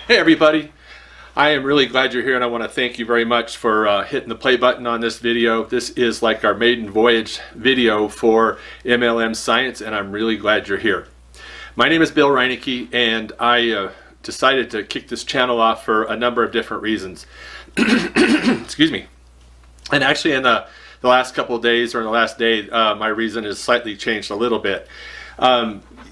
Hey everybody, I am really glad you're here, and I want to thank you very much for hitting the play button on this video. This is like our maiden voyage video for MLM Science, and I'm really glad you're here. My name is Bill Reinecke, and I decided to kick this channel off for a number of different reasons. Excuse me. And actually in the last couple of days, or in the last day, my reason has slightly changed a little bit.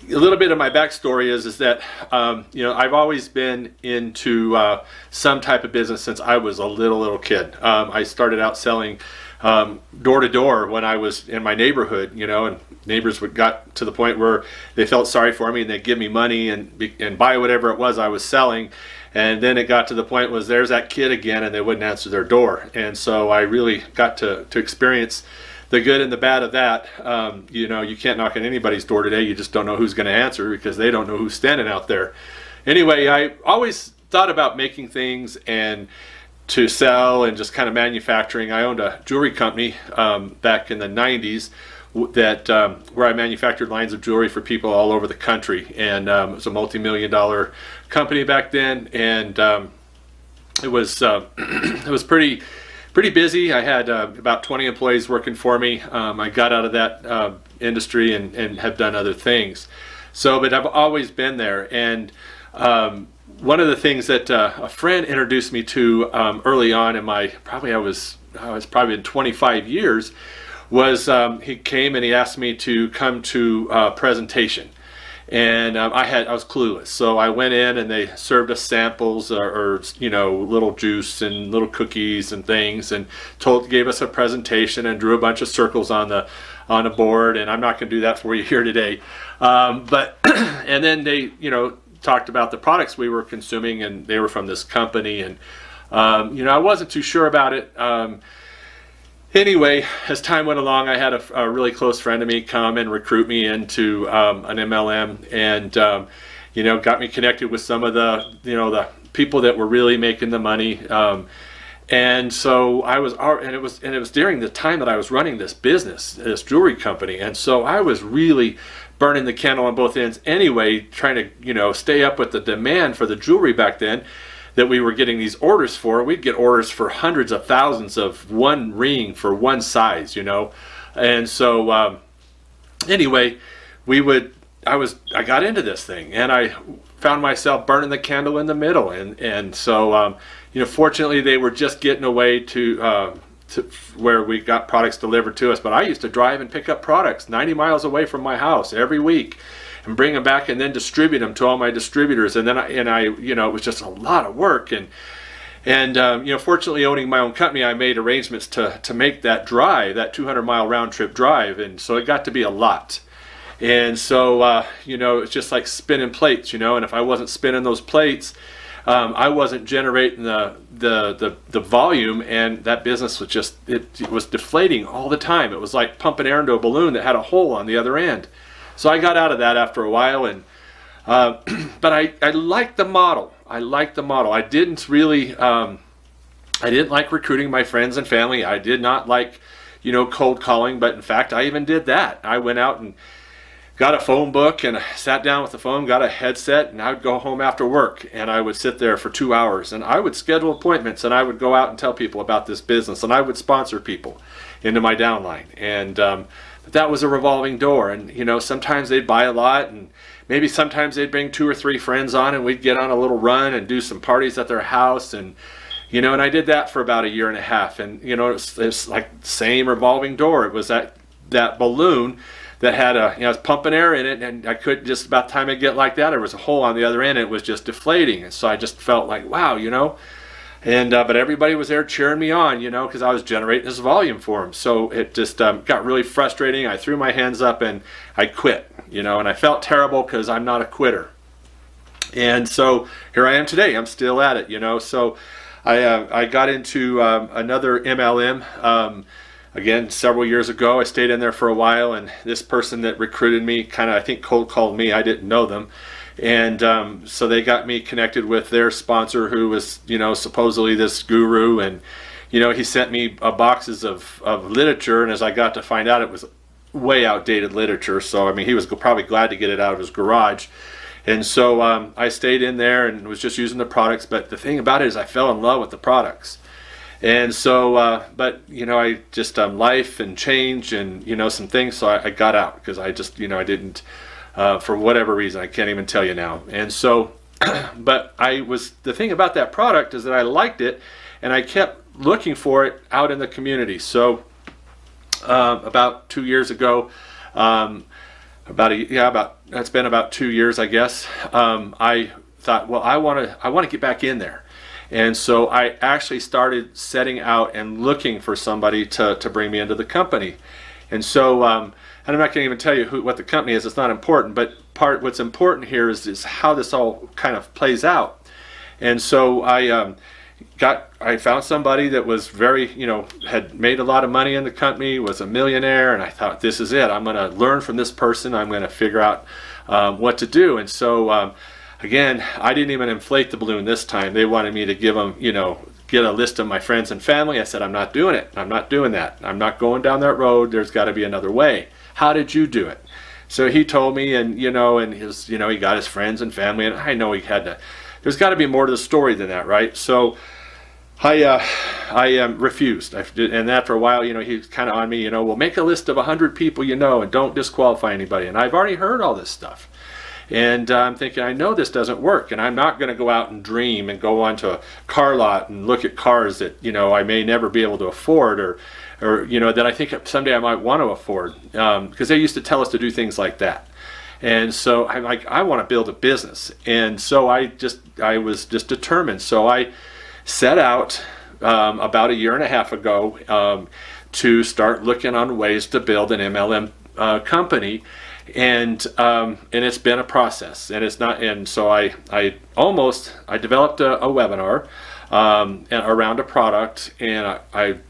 A little bit of my backstory is that I've always been into some type of business since I was a little kid. I started out selling door to door when I was in my neighborhood, and neighbors got to the point where they felt sorry for me and they'd give me money and buy whatever it was I was selling. And then it got to the point was there's that kid again, and they wouldn't answer their door. And so I really got to experience the good and the bad of that. You can't knock on anybody's door today. You just don't know who's going to answer because they don't know who's standing out there. Anyway, I always thought about making things and to sell and just kind of manufacturing. I owned a jewelry company back in the 90s where I manufactured lines of jewelry for people all over the country. And it was a multi-million-dollar company back then. And it was pretty busy. I had about 20 employees working for me. I got out of that industry and have done other things. But I've always been there. And one of the things that a friend introduced me to early on in my, I was probably in 25 years, was he came and he asked me to come to a presentation. And I was clueless, so I went in and they served us samples or little juice and little cookies and things, and gave us a presentation and drew a bunch of circles on the board. And I'm not going to do that for you here today, but and then they talked about the products we were consuming, and they were from this company, and I wasn't too sure about it. Anyway, as time went along, I had a really close friend of me come and recruit me into an MLM, and got me connected with some of the people that were really making the money. And so it was during the time that I was running this business, this jewelry company, and so I was really burning the candle on both ends. Anyway, trying to stay up with the demand for the jewelry back then that we were getting these orders for. We'd get orders for hundreds of thousands of one ring for one size, and so anyway, I got into this thing, and I found myself burning the candle in the middle, and so fortunately they were just getting away to where we got products delivered to us. But I used to drive and pick up products 90 miles away from my house every week and bring them back and then distribute them to all my distributors. And then I it was just a lot of work. And fortunately, owning my own company, I made arrangements to make that drive, that 200-mile round trip drive. And so it got to be a lot. And so, it's just like spinning plates, and if I wasn't spinning those plates, I wasn't generating the volume, and that business was just, it was deflating all the time. It was like pumping air into a balloon that had a hole on the other end. So I got out of that after a while, and but I liked the model. I didn't really, I didn't like recruiting my friends and family. I did not like, cold calling, but in fact, I even did that. I went out and got a phone book and sat down with the phone, got a headset, and I would go home after work, and I would sit there for 2 hours, and I would schedule appointments, and I would go out and tell people about this business, and I would sponsor people into my downline. And but that was a revolving door, and sometimes they'd buy a lot, and maybe sometimes they'd bring 2 or 3 friends on, and we'd get on a little run and do some parties at their house. And and I did that for about a year and a half, and it's like the same revolving door. It was that balloon that had it was pumping air in it, and I could just, about the time I get like that, there was a hole on the other end, and it was just deflating. And so I just felt like, wow, and but everybody was there cheering me on, because I was generating this volume for them. So it just got really frustrating. I threw my hands up and I quit, and I felt terrible because I'm not a quitter. And so here I am today. I'm still at it, So I got into another MLM. Again, several years ago. I stayed in there for a while, and this person that recruited me I think cold called me. I didn't know them. And so they got me connected with their sponsor, who was, supposedly this guru. And, he sent me boxes of literature, and as I got to find out, it was way outdated literature. So, I mean, he was probably glad to get it out of his garage. And so I stayed in there and was just using the products. But the thing about it is I fell in love with the products. And so, but, I just, life and change and, some things. So I got out because I just, I didn't, for whatever reason, I can't even tell you now. And so, but the thing about that product is that I liked it and I kept looking for it out in the community. So about 2 years ago, it's been about 2 years, I guess. I thought, well, I want to get back in there. And so I actually started setting out and looking for somebody to bring me into the company. And so, and I'm not going to even tell you what the company is, it's not important, but what's important here is how this all kind of plays out. And so I found somebody that was very, had made a lot of money in the company, was a millionaire, and I thought, this is it. I'm going to learn from this person. I'm going to figure out what to do. And so, again, I didn't even inflate the balloon this time. They wanted me to give them, get a list of my friends and family. I said, I'm not doing it. I'm not doing that. I'm not going down that road. There's got to be another way. How did you do it? So he told me, and, and his, he got his friends and family, and I know there's got to be more to the story than that, right? So I refused. And after a while, he was kind of on me, well, make a list of 100 people and don't disqualify anybody. And I've already heard all this stuff. And I'm thinking, I know this doesn't work, and I'm not going to go out and dream and go onto a car lot and look at cars that, I may never be able to afford or that I think someday I might want to afford, because they used to tell us to do things like that. And so I'm like, I want to build a business. And so I was just determined. So I set out about a year and a half ago to start looking on ways to build an MLM company. And it's been a process, and it's not. And so I developed a webinar around a product, and I've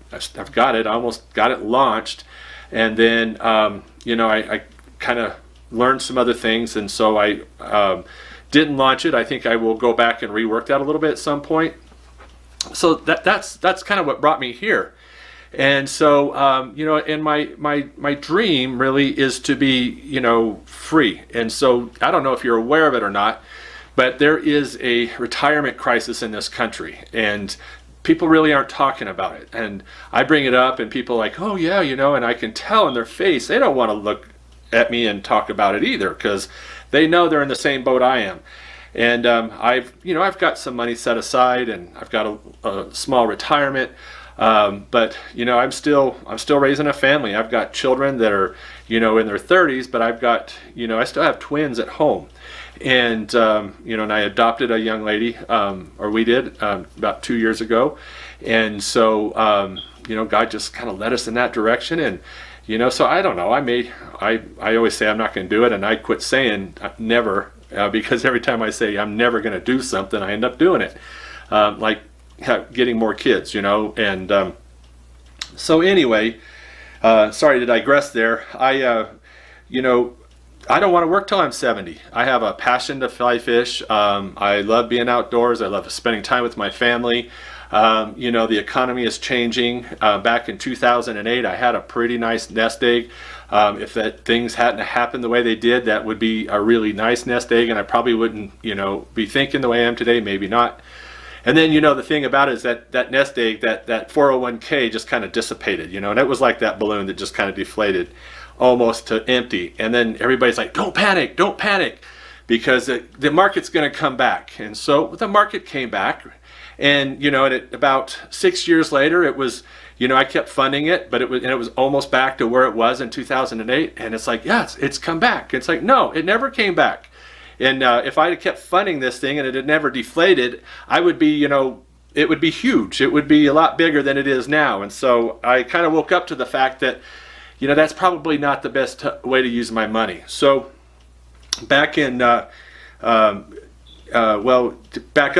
got it. I almost got it launched, and then I kind of learned some other things, and so I didn't launch it. I think I will go back and rework that a little bit at some point. So that's kind of what brought me here. And so, and my dream really is to be, free. And so I don't know if you're aware of it or not, but there is a retirement crisis in this country, and people really aren't talking about it. And I bring it up, and people are like, oh yeah, and I can tell in their face, they don't want to look at me and talk about it either, because they know they're in the same boat I am. And I've got some money set aside, and I've got a small retirement. But I'm still raising a family. I've got children that are, in their 30s, but I've got, I still have twins at home. And, and I adopted a young lady, or we did, about 2 years ago. And so, God just kind of led us in that direction. And, so I don't know, I always say I'm not going to do it. And I quit saying never, because every time I say I'm never going to do something, I end up doing it. Like getting more kids, and so anyway, sorry to digress there. I don't want to work till I'm 70. I have a passion to fly fish. I love being outdoors. I love spending time with my family. The economy is changing. Back in 2008, I had a pretty nice nest egg. If things hadn't happened the way they did, that would be a really nice nest egg, and I probably wouldn't, be thinking the way I am today. Maybe not. And then, the thing about it is that nest egg, that 401k just kind of dissipated, and it was like that balloon that just kind of deflated almost to empty. And then everybody's like, don't panic, because the market's going to come back. And so the market came back, and, about 6 years later, it was, I kept funding it, but it was almost back to where it was in 2008. And it's like, yeah, it's come back. It's like, no, it never came back. And if I had kept funding this thing and it had never deflated, I would be, it would be huge. It would be a lot bigger than it is now. And so I kind of woke up to the fact that, that's probably not the best way to use my money. So back in, back up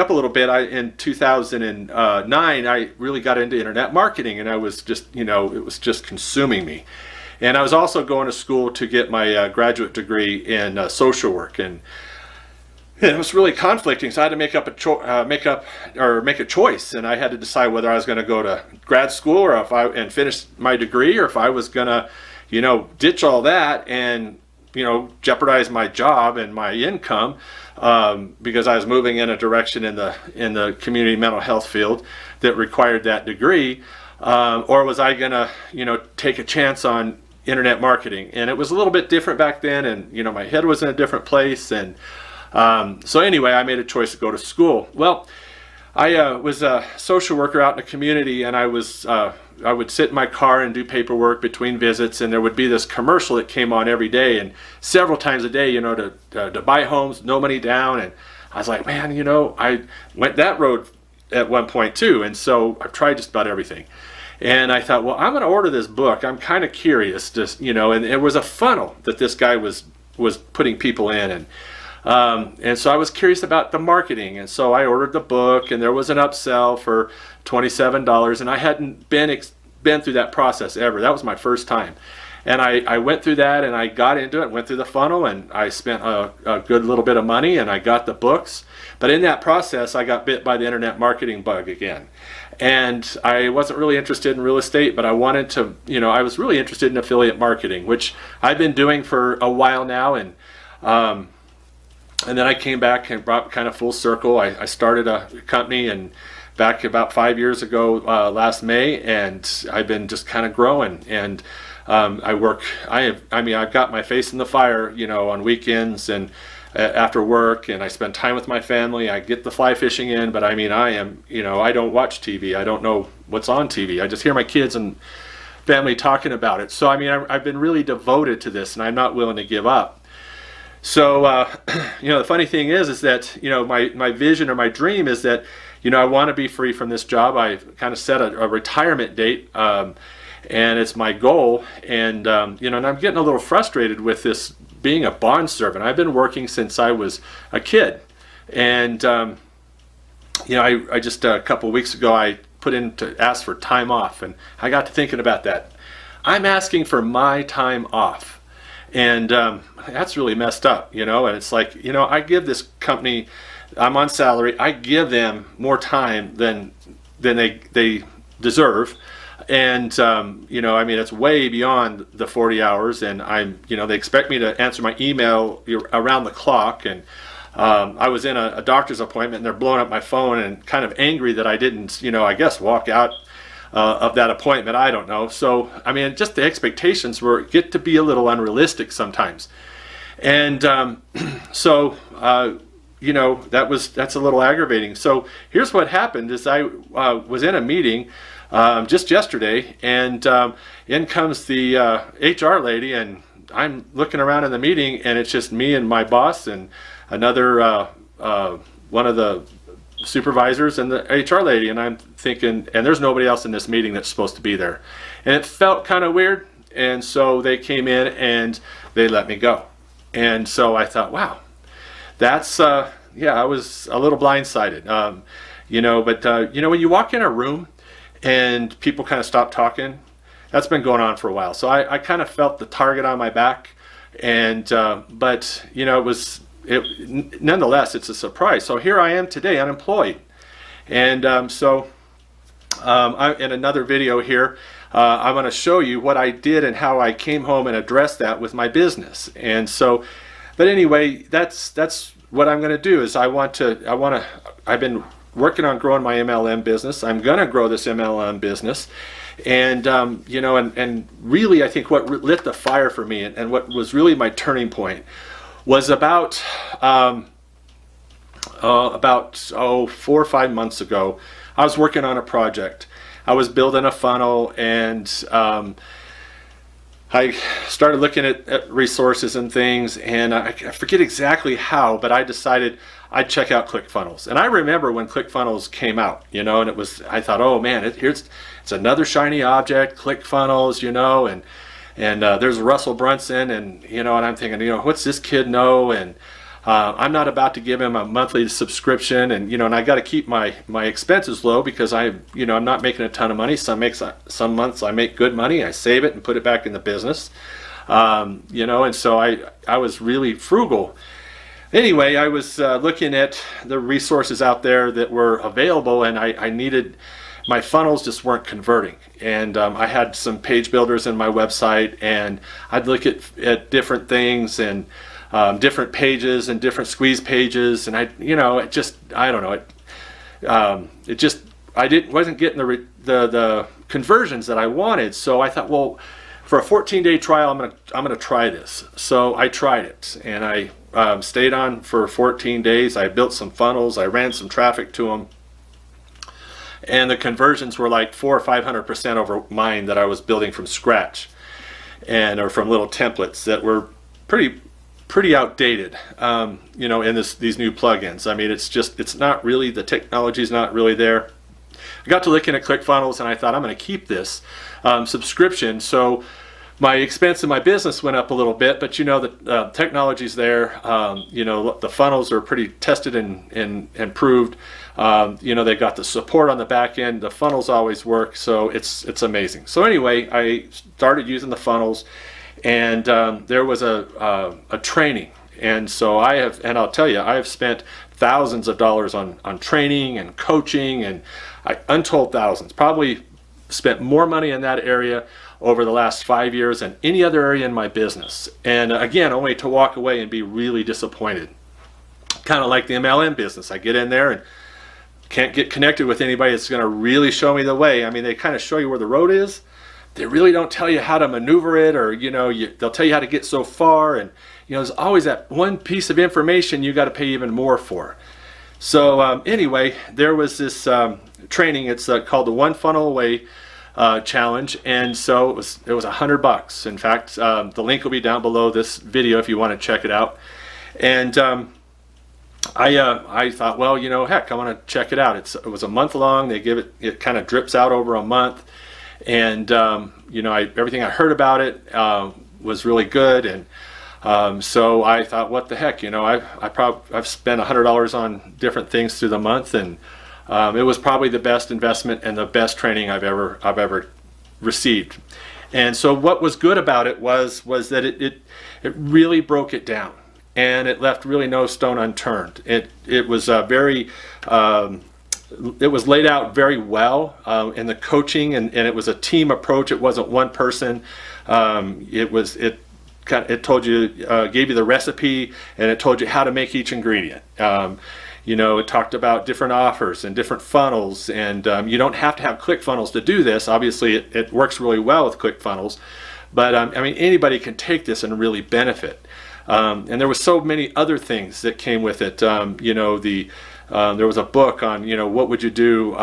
a little bit, in 2009, I really got into internet marketing, and I was just, it was just consuming me. And I was also going to school to get my graduate degree in social work, and it was really conflicting. So I had to make a choice, and I had to decide whether I was going to go to grad school and finish my degree, or if I was going to, ditch all that and jeopardize my job and my income because I was moving in a direction in the community mental health field that required that degree, or was I gonna take a chance on internet marketing? And it was a little bit different back then, and my head was in a different place, and so anyway, I made a choice to go to school. Well, I was a social worker out in the community, and I would sit in my car and do paperwork between visits, and there would be this commercial that came on every day and several times a day, to buy homes, no money down. And I was like, man, I went that road at one point too, and so I've tried just about everything. And I thought, well, I'm going to order this book. I'm kind of curious, and it was a funnel that this guy was putting people in, and so I was curious about the marketing, and so I ordered the book, and there was an upsell for $27, and I hadn't been through that process ever. That was my first time, and I went through that, and I got into it, went through the funnel, and I spent a good little bit of money, and I got the books. But in that process, I got bit by the internet marketing bug again. And I wasn't really interested in real estate, but I wanted to, I was really interested in affiliate marketing, which I've been doing for a while now. And then I came back and brought kind of full circle. I started a company and back about 5 years ago, last May, and I've been just kind of growing. And I've got my face in the fire, on weekends and after work, and I spend time with my family. I get the fly fishing in, but I don't watch TV. I don't know what's on TV. I just hear my kids and family talking about it. So I've been really devoted to this, and I'm not willing to give up. So the funny thing is that my vision or my dream is that I want to be free from this job. I kind of set a retirement date, and it's my goal. And and I'm getting a little frustrated with this being a bond servant. I've been working since I was a kid, and I just a couple of weeks ago I put in to ask for time off, and I got to thinking about that. I'm asking for my time off, and that's really messed up, and it's like, I give this company, I'm on salary, I give them more time than they deserve. And it's way beyond the 40 hours, and they expect me to answer my email around the clock. And I was in a doctor's appointment, and they're blowing up my phone and kind of angry that I didn't, walk out of that appointment. I don't know. So just the expectations get to be a little unrealistic sometimes. And that's a little aggravating. So here's what happened: is I was in a meeting just yesterday, and in comes the HR lady, and I'm looking around in the meeting, and it's just me and my boss and another one of the supervisors and the HR lady, and I'm thinking, and there's nobody else in this meeting that's supposed to be there. And it felt kind of weird, and so they came in and they let me go. And so I thought, wow, that's I was a little blindsided, but when you walk in a room and people kind of stop talking, that's been going on for a while. So I kind of felt the target on my back, and nonetheless, it's a surprise. So here I am today, unemployed. And in another video here, I'm going to show you what I did and how I came home and addressed that with my business. And so, but anyway, that's what I'm going to do. Is I've been working on growing my MLM business. I'm going to grow this MLM business. And, and really, I think what lit the fire for me, and what was really my turning point, was about 4 or 5 months ago. I was working on a project. I was building a funnel, and I started looking at resources and things, and I forget exactly how, but I decided I'd check out ClickFunnels. And I remember when ClickFunnels came out, and I thought, oh man, it's another shiny object, ClickFunnels, and there's Russell Brunson, and and I'm thinking, what's this kid know? And I'm not about to give him a monthly subscription, and and I got to keep my expenses low, because I'm not making a ton of money. Some months I make good money, I save it and put it back in the business, and so I was really frugal. Anyway, I was looking at the resources out there that were available, and I needed my funnels just weren't converting. And I had some page builders in my website, and I'd look at different things and different pages and different squeeze pages, and I don't know, wasn't getting the conversions that I wanted. So I thought, well, for a 14-day trial, I'm gonna try this. So I tried it, and I stayed on for 14 days. I built some funnels. I ran some traffic to them, and the conversions were like 400 or 500% over mine that I was building from scratch, or from little templates that were pretty outdated. In these new plugins. I mean, it's not really, the technology's not really there. I got to looking at ClickFunnels, and I thought, I'm going to keep this subscription. So my expense in my business went up a little bit, but the technology's there. The funnels are pretty tested and improved. They got the support on the back end. The funnels always work, so it's amazing. So anyway, I started using the funnels, and there was a training, and so I'll tell you, I have spent thousands of dollars on training and coaching, and untold thousands. Probably spent more money in that area over the last 5 years than any other area in my business. And again, only to walk away and be really disappointed. Kind of like the MLM business. I get in there and can't get connected with anybody that's going to really show me the way. I mean, they kind of show you where the road is. They really don't tell you how to maneuver it, or they'll tell you how to get so far, and there's always that one piece of information you got to pay even more for. So anyway, there was this training. It's called the One Funnel Away challenge, and so it was $100. In fact, the link will be down below this video if you want to check it out. And I thought, well, heck, I want to check it out. It was a month long. They give it kind of drips out over a month. And everything I heard about it was really good, and so I thought, what the heck, I've spent $100 on different things through the month, and it was probably the best investment and the best training I've ever received. And so what was good about it was that it really broke it down, and it left really no stone unturned. It was it was laid out very well in the coaching, and it was a team approach. It wasn't one person. It told you, gave you the recipe, and it told you how to make each ingredient. It talked about different offers and different funnels, and you don't have to have ClickFunnels to do this. Obviously, it works really well with ClickFunnels, but anybody can take this and really benefit. And there was so many other things that came with it. There was a book on, what would you do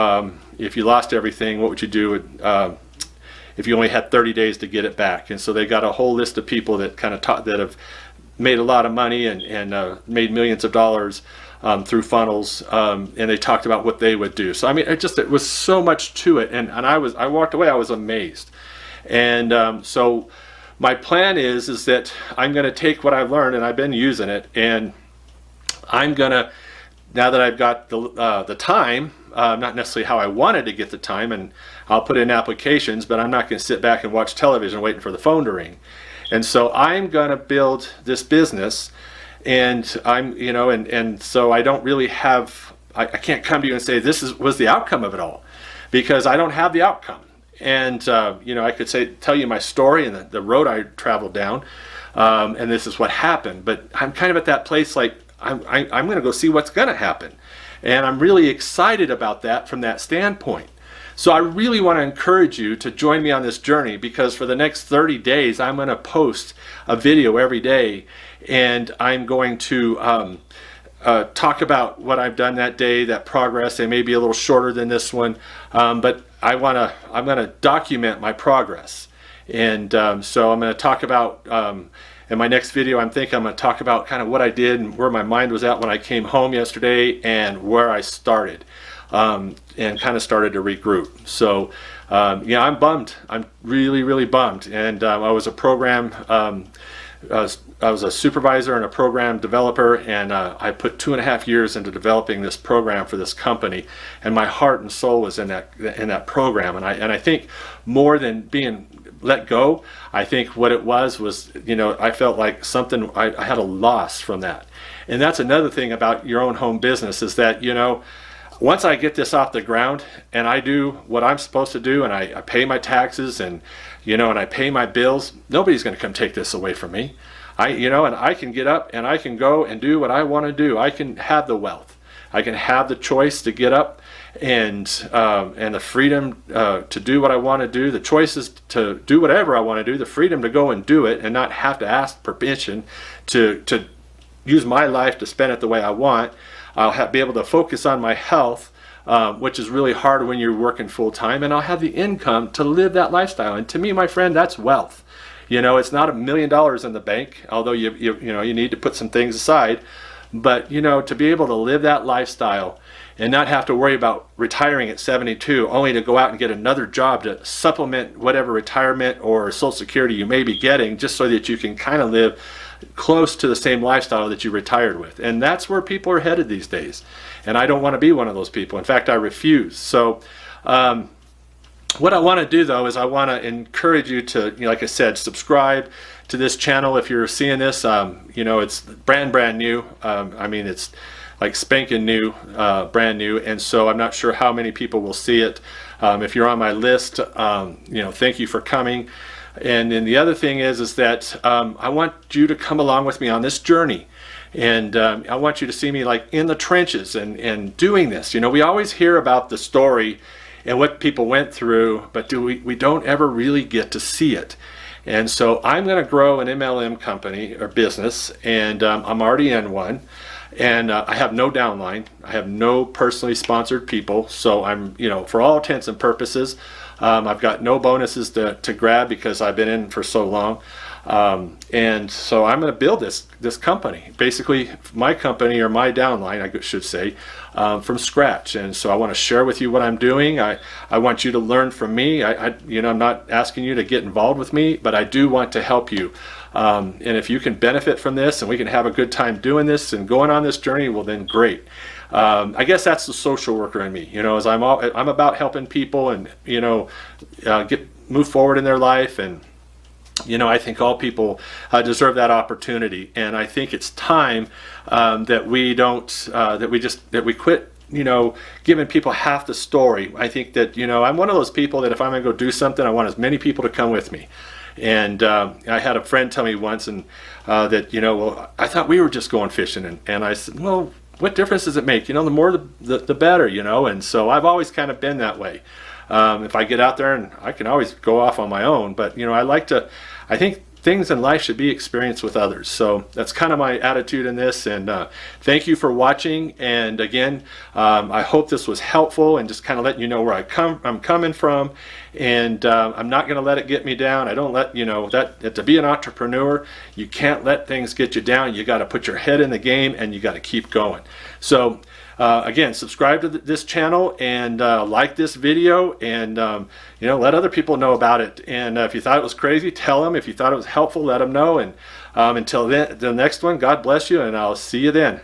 if you lost everything? What would you do if you only had 30 days to get it back? And so they got a whole list of people that kind of that have made a lot of money and made millions of dollars through funnels, and they talked about what they would do. So it was so much to it, and I walked away. I was amazed, and so my plan is that I'm going to take what I've learned, and I've been using it, and I'm going to, now that I've got the time, not necessarily how I wanted to get the time, and I'll put in applications, but I'm not going to sit back and watch television waiting for the phone to ring. And so I'm going to build this business, and so I don't really have, I can't come to you and say this was the outcome of it all, because I don't have the outcome. And I could tell you my story and the road I traveled down, and this is what happened. But I'm kind of at that place, like, I'm going to go see what's going to happen. And I'm really excited about that from that standpoint. So I really want to encourage you to join me on this journey, because for the next 30 days, I'm going to post a video every day, and I'm going to talk about what I've done that day, that progress. They may be a little shorter than this one, but I'm going to document my progress. And so I'm going to talk about, in my next video, I'm going to talk about kind of what I did and where my mind was at when I came home yesterday, and where I started, and kind of started to regroup. So I'm bummed. I'm really, really bummed. And I was a program, I was a supervisor and a program developer, and I put 2.5 years into developing this program for this company, and my heart and soul was in that program. And I think more than being let go, I think what it was I felt like something, I had a loss from that. And that's another thing about your own home business, is that once I get this off the ground and I do what I'm supposed to do, and I pay my taxes, and and I pay my bills, nobody's going to come take this away from me. And I can get up and I can go and do what I want to do. I can have the wealth. I can have the choice to get up and the freedom to do what I want to do, the choices to do whatever I want to do, the freedom to go and do it and not have to ask permission to use my life to spend it the way I want. I'll be able to focus on my health, which is really hard when you're working full time, and I'll have the income to live that lifestyle. And to me, my friend, that's wealth. It's not $1 million in the bank, although you need to put some things aside. But to be able to live that lifestyle and not have to worry about retiring at 72, only to go out and get another job to supplement whatever retirement or Social Security you may be getting, just so that you can kind of live close to the same lifestyle that you retired with. And that's where people are headed these days. And I don't want to be one of those people. In fact, I refuse. So what I want to do, though, is I want to encourage you to, like I said, subscribe to this channel. If you're seeing this, it's brand new. It's like spanking new, brand new. And so I'm not sure how many people will see it. If you're on my list, thank you for coming. And then the other thing is that I want you to come along with me on this journey. And I want you to see me like in the trenches and doing this. We always hear about the story and what people went through, but we don't ever really get to see it. And so I'm going to grow an MLM company or business, and I'm already in one. And I have no downline. I have no personally sponsored people. So I'm, for all intents and purposes, I've got no bonuses to grab because I've been in for so long. And so I'm going to build this company, basically my company, or my downline, I should say, from scratch. And so I want to share with you what I'm doing. I want you to learn from me. I'm not asking you to get involved with me, but I do want to help you. And if you can benefit from this and we can have a good time doing this and going on this journey, well, then great. I guess that's the social worker in me, as I'm about helping people and, move forward in their life. And, I think all people deserve that opportunity. And I think it's time that we quit, giving people half the story. I think that, I'm one of those people that if I'm going to go do something, I want as many people to come with me. And I had a friend tell me once that, I thought we were just going fishing. And I said, well, what difference does it make? The more the better, And so I've always kind of been that way. If I get out there, and I can always go off on my own, but I think things in life should be experienced with others. So that's kind of my attitude in this. And thank you for watching. And again, I hope this was helpful and just kind of letting you know where I'm coming from. And I'm not going to let it get me down. I don't let, that to be an entrepreneur, you can't let things get you down. You got to put your head in the game and you got to keep going. So again, subscribe to this channel and like this video, and let other people know about it. And if you thought it was crazy, tell them. If you thought it was helpful, let them know. And until then, the next one, God bless you, and I'll see you then.